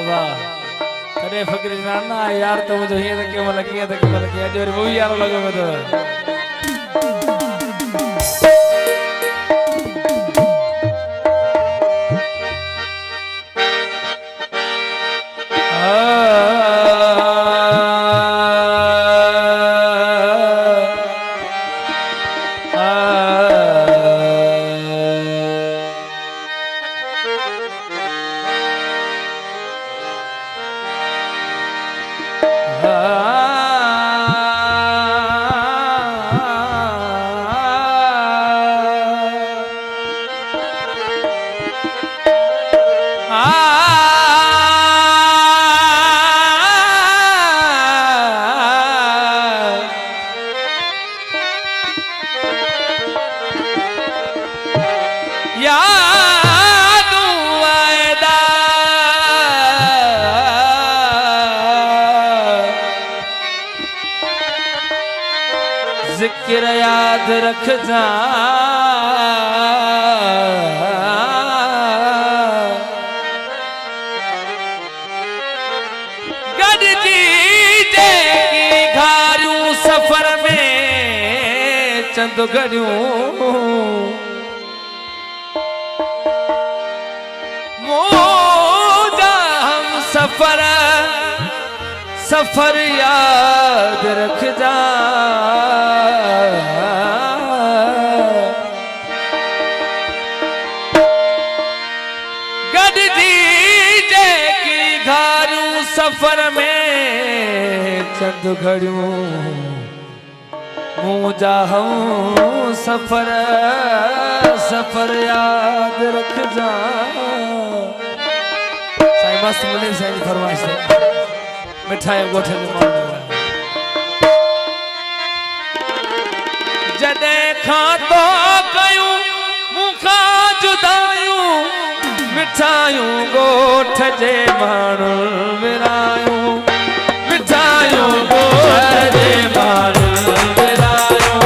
वाह अरे फकरी ना यार तो मुझे ये तक के मतलब किया जो मूवी यार लगे मुझे जिक्र याद रख जा गॾिजी जेकी घारियूं सफ़र में चंद घड़ियूं मुंहिंजा हम सफ़र याद रख जा सफर में चंद घड़ियों मुझा हूँ सफर याद रख जा साईं मस्त मिले साईं फरमाइश है मिठाई गोठे में मार जदे खां तो कयूं मुखा जुदायूं मिठायूं गोठ जे माण्हू विरायूं मिठायूं गोठ जे माण्हू विरायूं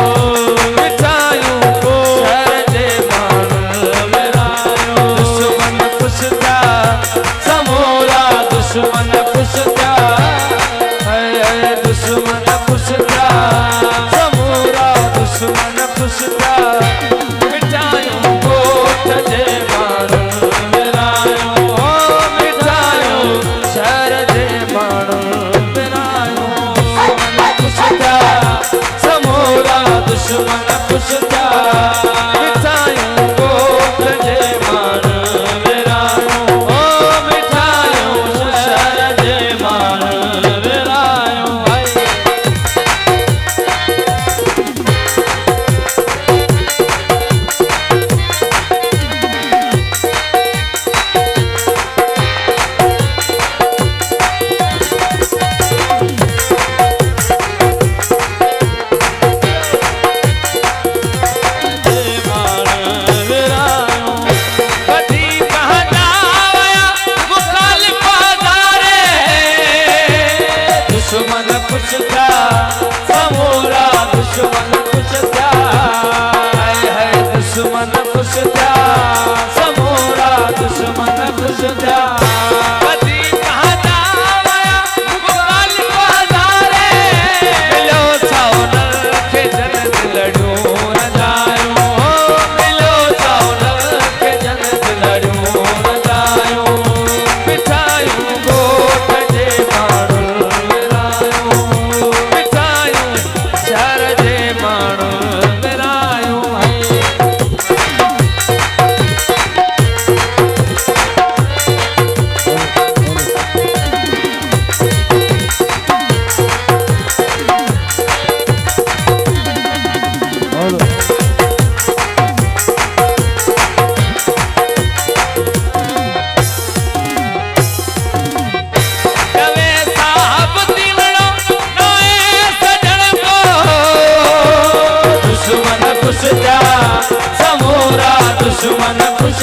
मिठायूं गोठ जे माण्हू विरायूं दुश्मन खुश थिया समूरा दुश्मन खुश थिया हाय दुश्मन खुश थिया समूरा दुश्मन खुश थिया मिठायूं गोठ जे माण्हू दुश्मन खुश था मिठायूं गोठ जे माण्हू विरायूं ओ मिठायूं शहर जे माण्हू विरायूं दुश्मन खुश था समूरा दुश्मन खुश था है दुश्मन खुश था समूरा दुश्मन खुश था कदी कहाँ जावया मुगल बाजारे मिलो साउनर के जन्नत लड़ूं न जायूं मिलो साउनर के जन्नत लड़ूं न जायूं मिठायूं गोठ जे माण्हू समूरा दुश्मन खुश